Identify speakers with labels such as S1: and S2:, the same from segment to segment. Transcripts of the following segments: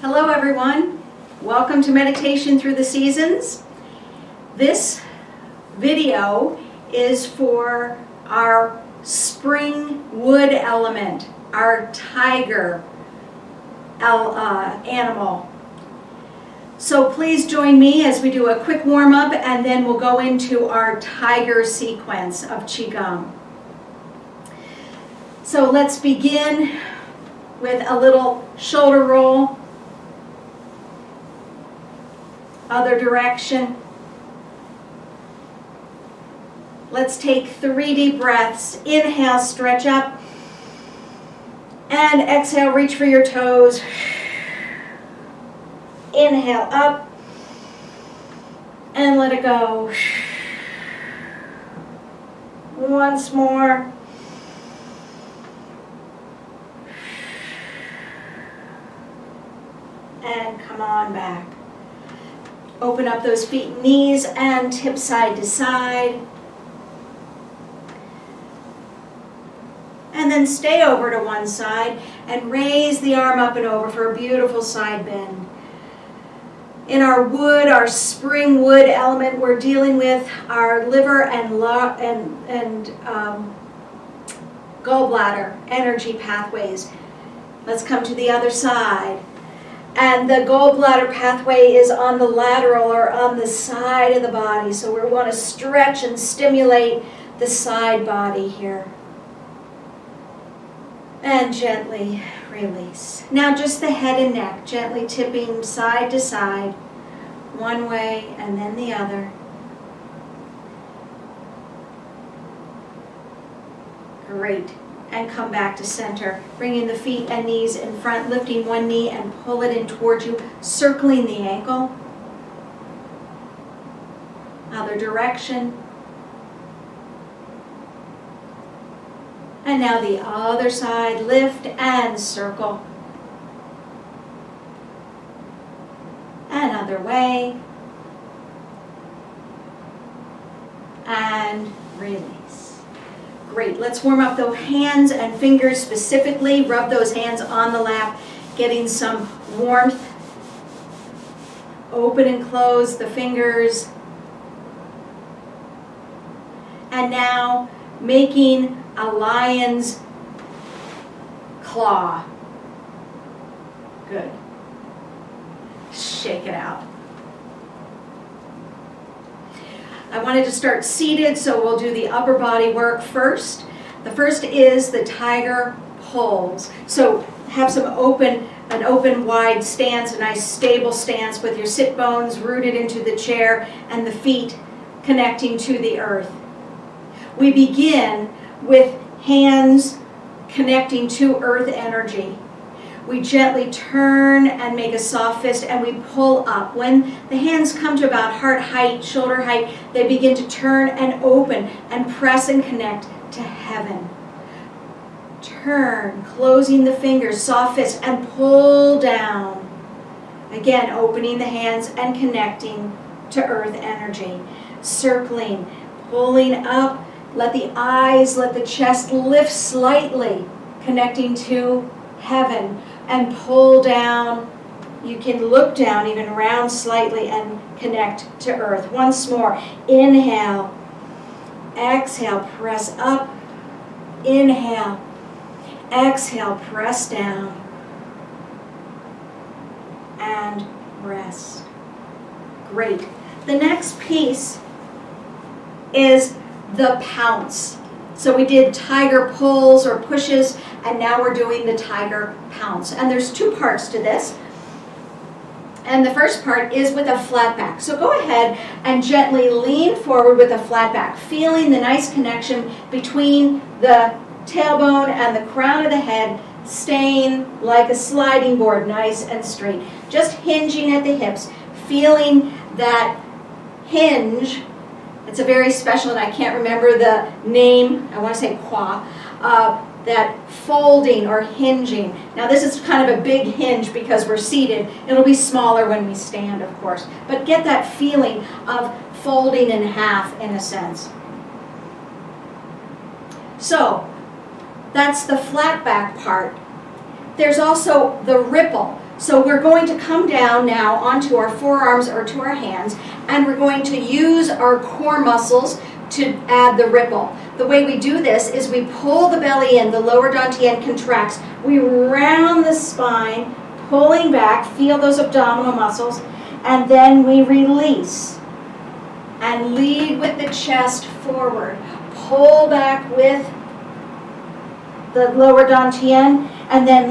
S1: Hello everyone, welcome to Meditation Through the Seasons. This video is for our spring wood element, our tiger animal. So please join me as we do a quick warm-up and then we'll go into our tiger sequence of Qi Gong. So let's begin with a little shoulder roll. Other direction. Let's take 3 deep breaths. Inhale, stretch up. And exhale, reach for your toes. Inhale, up. And let it go. Once more. And come on back. Open up those feet and knees and tip side to side. And then stay over to one side and raise the arm up and over for a beautiful side bend. In our wood, our spring wood element, we're dealing with our liver and gallbladder energy pathways. Let's come to the other side. And the gallbladder pathway is on the lateral or on the side of the body. So we want to stretch and stimulate the side body here. And gently release. Now just the head and neck, gently tipping side to side, one way and then the other. Great. And come back to center, bringing the feet and knees in front, lifting one knee and pull it in towards you, circling the ankle. Other direction. And now the other side, lift and circle. And other way. And release. Great, let's warm up those hands and fingers specifically. Rub those hands on the lap, getting some warmth. Open and close the fingers. And now making a lion's claw. Good. Shake it out. I wanted to start seated, so we'll do the upper body work first. The first is the tiger pose. So have an open, wide stance, a nice stable stance with your sit bones rooted into the chair and the feet connecting to the earth. We begin with hands connecting to earth energy. We gently turn and make a soft fist and we pull up. When the hands come to about heart height, shoulder height, they begin to turn and open and press and connect to heaven. Turn, closing the fingers, soft fist, and pull down. Again, opening the hands and connecting to earth energy. Circling, pulling up, let the eyes, let the chest lift slightly, connecting to heaven. And pull down. You can look down, even round slightly, and connect to earth. Once more. Inhale. Exhale. Press up. Inhale. Exhale. Press down. And rest. Great. The next piece is the pounce. So we did tiger pulls or pushes, and now we're doing the tiger pounce. And there's 2 parts to this. And the first part is with a flat back. So go ahead and gently lean forward with a flat back, feeling the nice connection between the tailbone and the crown of the head, staying like a sliding board, nice and straight. Just hinging at the hips, feeling that hinge. It's a very special, and I can't remember the name, I want to say qua, that folding or hinging. Now this is kind of a big hinge because we're seated. It'll be smaller when we stand, of course. But get that feeling of folding in half in a sense. So that's the flat back part. There's also the ripple. So we're going to come down now onto our forearms or to our hands, and we're going to use our core muscles to add the ripple. The way we do this is we pull the belly in, the lower dantian contracts, we round the spine, pulling back, feel those abdominal muscles, and then we release and lead with the chest forward. Pull back with the lower dantian, and then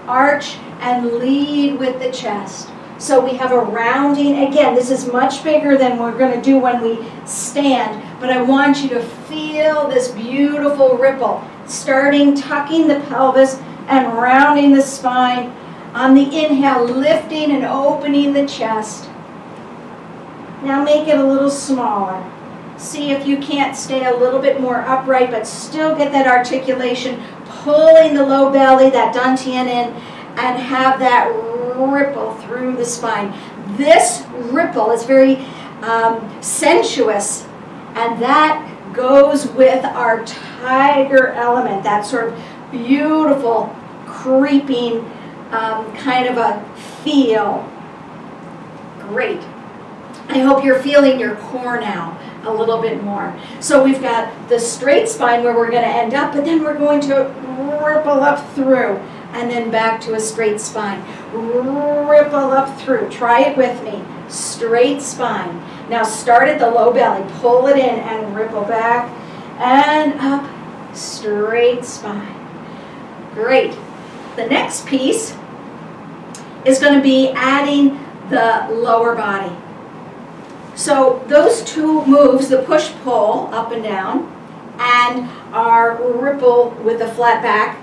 S1: arch and lead with the chest. So we have a rounding. Again, this is much bigger than we're going to do when we stand, but I want you to feel this beautiful ripple, starting tucking the pelvis and rounding the spine. On the inhale, lifting and opening the chest. Now make it a little smaller. See if you can't stay a little bit more upright, but still get that articulation, pulling the low belly, that dantian in, and have that ripple through the spine. This ripple is very sensuous, and that goes with our tiger element, that sort of beautiful, creeping kind of a feel. Great. I hope you're feeling your core now a little bit more. So we've got the straight spine where we're going to end up, but then we're going to ripple up through and then back to a straight spine. Ripple up through. Try it with me. Straight spine. Now start at the low belly. Pull it in and ripple back and up. Straight spine. Great. The next piece is going to be adding the lower body. So those two moves, the push-pull up and down and our ripple with the flat back,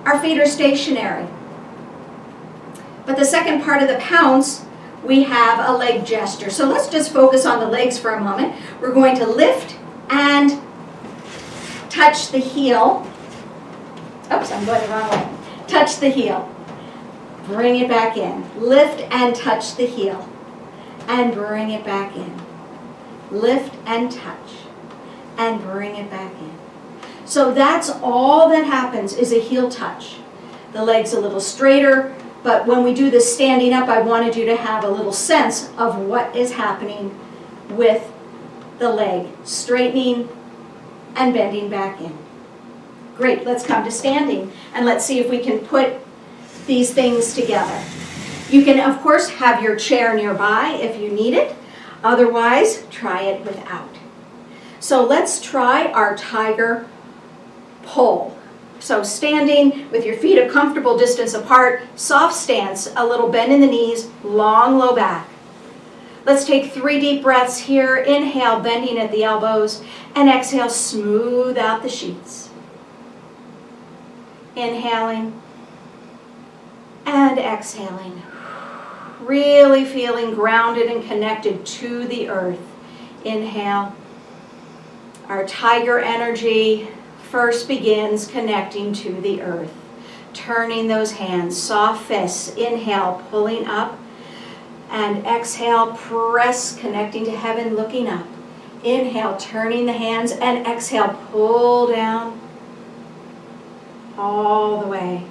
S1: our feet are stationary. But the second part of the pounce, we have a leg gesture. So let's just focus on the legs for a moment. We're going to lift and touch the heel. Oops, I'm going the wrong way. Touch the heel. Bring it back in. Lift and touch the heel. And bring it back in. Lift and touch. And bring it back in. So that's all that happens is a heel touch. The leg's a little straighter, but when we do this standing up, I wanted you to have a little sense of what is happening with the leg, straightening and bending back in. Great, let's come to standing, and let's see if we can put these things together. You can, of course, have your chair nearby if you need it. Otherwise, try it without. So let's try our tiger pull. So standing with your feet a comfortable distance apart, soft stance, a little bend in the knees, long low back. Let's take 3 deep breaths here. Inhale, bending at the elbows, and exhale, smooth out the sheets. Inhaling and exhaling. Really feeling grounded and connected to the earth. Inhale. Our tiger energy first begins connecting to the earth. Turning those hands, soft fists. Inhale, pulling up. And exhale, press, connecting to heaven, looking up. Inhale, turning the hands, and exhale, pull down. All the way,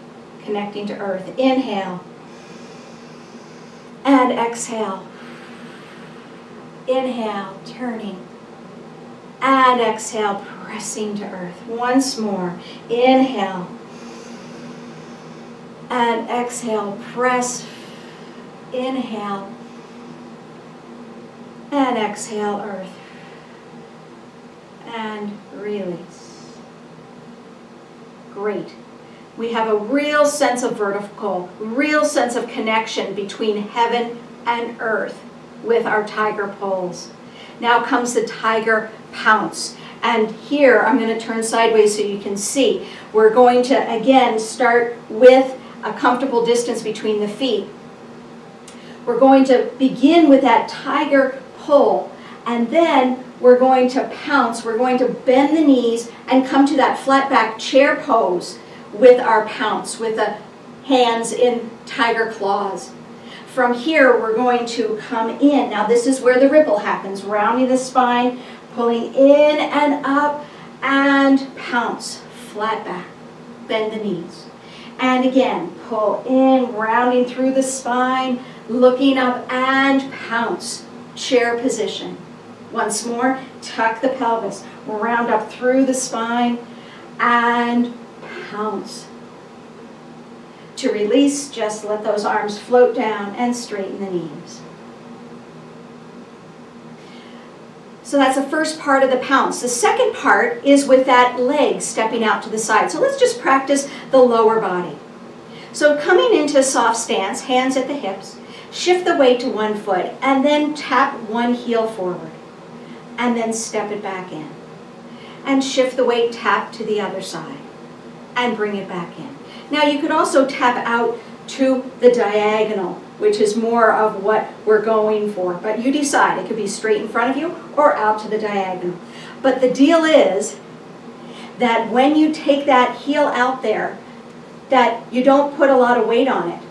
S1: connecting to earth. Inhale. And exhale. Inhale, turning. And exhale, pressing to earth. Once more. Inhale. And exhale, press. Inhale. And exhale, earth. And release. Great. We have a real sense of vertical, real sense of connection between heaven and earth with our tiger pulls. Now comes the tiger pounce. And here, I'm going to turn sideways so you can see. We're going to, again, start with a comfortable distance between the feet. We're going to begin with that tiger pull. And then we're going to pounce. We're going to bend the knees and come to that flat back chair pose with our pounce, with the hands in tiger claws. From here, we're going to come in. Now, this is where the ripple happens. Rounding the spine, pulling in and up, and pounce. Flat back. Bend the knees. And again, pull in, rounding through the spine, looking up and pounce. Chair position. Once more, tuck the pelvis, round up through the spine and pounce. To release, just let those arms float down and straighten the knees. So that's the first part of the pounce. The second part is with that leg stepping out to the side. So let's just practice the lower body. So coming into soft stance, hands at the hips, shift the weight to one foot and then tap one heel forward and then step it back in. And shift the weight, tap to the other side and bring it back in. Now you could also tap out to the diagonal, which is more of what we're going for. But you decide. It could be straight in front of you or out to the diagonal. But the deal is that when you take that heel out there, that you don't put a lot of weight on it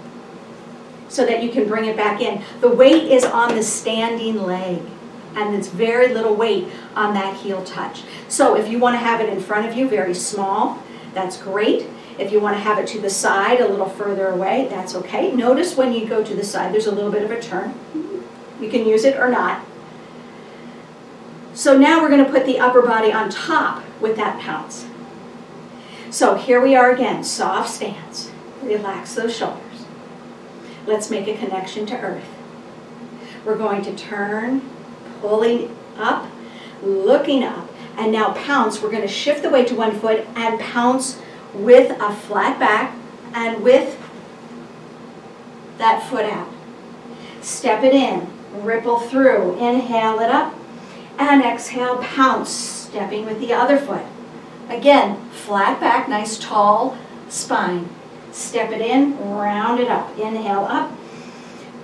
S1: so that you can bring it back in. The weight is on the standing leg, and it's very little weight on that heel touch. So if you want to have it in front of you, very small, that's great. If you want to have it to the side, a little further away, that's okay. Notice when you go to the side, there's a little bit of a turn. You can use it or not. So now we're going to put the upper body on top with that pounce. So here we are again, soft stance. Relax those shoulders. Let's make a connection to earth. We're going to turn, pulling up, looking up, and now pounce. We're going to shift the weight to one foot and pounce with a flat back and with that foot out. Step it in, ripple through, inhale it up, and exhale, pounce, stepping with the other foot. Again, flat back, nice tall spine. Step it in, round it up, inhale up,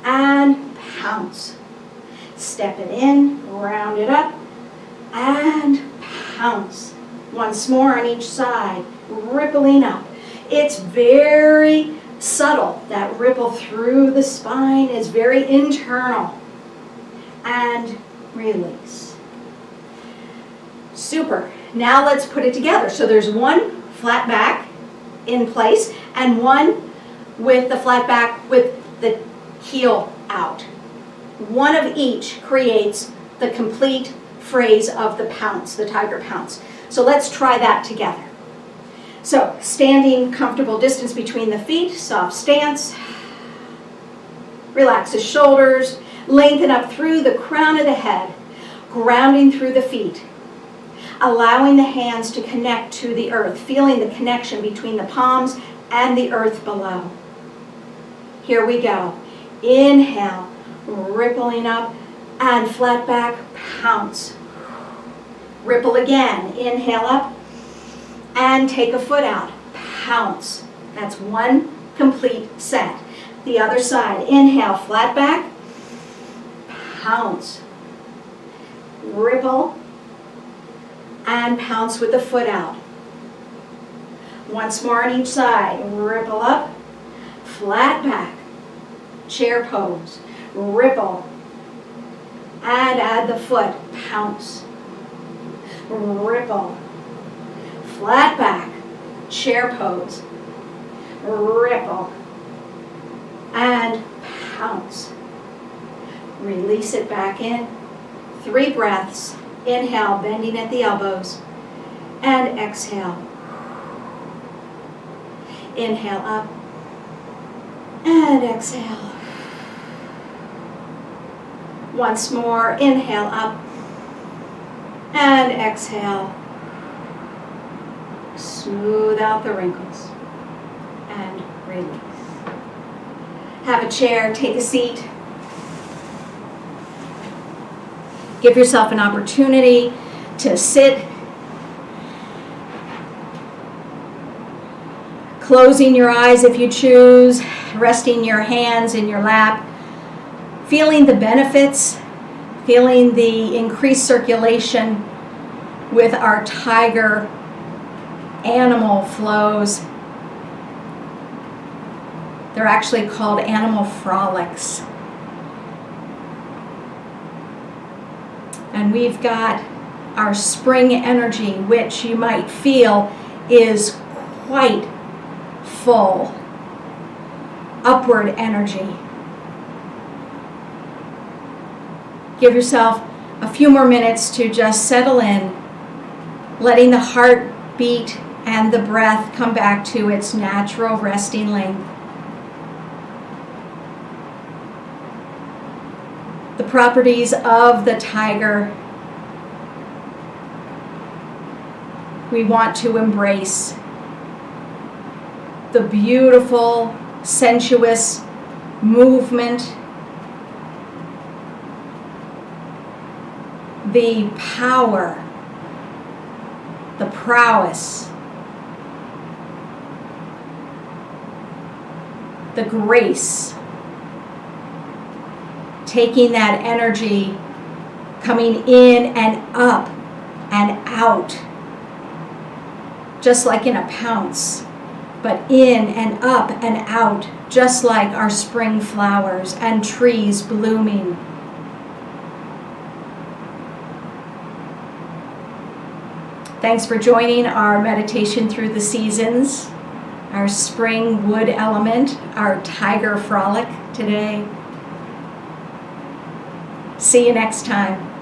S1: and pounce. Step it in, round it up, and pounce. Once more on each side, rippling up. It's very subtle. That ripple through the spine is very internal. And release. Super. Now let's put it together. So there's one flat back in place and one with the flat back with the heel out. One of each creates the complete phrase of the pounce, the tiger pounce. So let's try that together. So standing, comfortable distance between the feet, soft stance. Relax the shoulders, lengthen up through the crown of the head, grounding through the feet. Allowing the hands to connect to the earth, feeling the connection between the palms and the earth below. Here we go. Inhale, rippling up, and flat back, pounce. Ripple again. Inhale up, and take a foot out. Pounce. That's one complete set. The other side. Inhale, flat back, pounce. Ripple, and pounce with the foot out. Once more on each side. Ripple up, flat back, chair pose, ripple, and add the foot, pounce, ripple, flat back, chair pose, ripple, and pounce. Release it back in. 3 breaths. Inhale, bending at the elbows, and exhale. Inhale up, and exhale. Once more, inhale up, and exhale. Smooth out the wrinkles, and release. Have a chair, take a seat. Give yourself an opportunity to sit, closing your eyes if you choose, resting your hands in your lap, feeling the benefits, feeling the increased circulation with our tiger animal flows. They're actually called Animal Frolics. And we've got our spring energy, which you might feel is quite full, upward energy. Give yourself a few more minutes to just settle in, letting the heart beat and the breath come back to its natural resting length. The properties of the tiger we want to embrace. The beautiful, sensuous movement, the power, the prowess, the grace, taking that energy, coming in and up and out, just like in a pounce, but in and up and out, just like our spring flowers and trees blooming. Thanks for joining our meditation through the seasons, our spring wood element, our tiger frolic today. See you next time.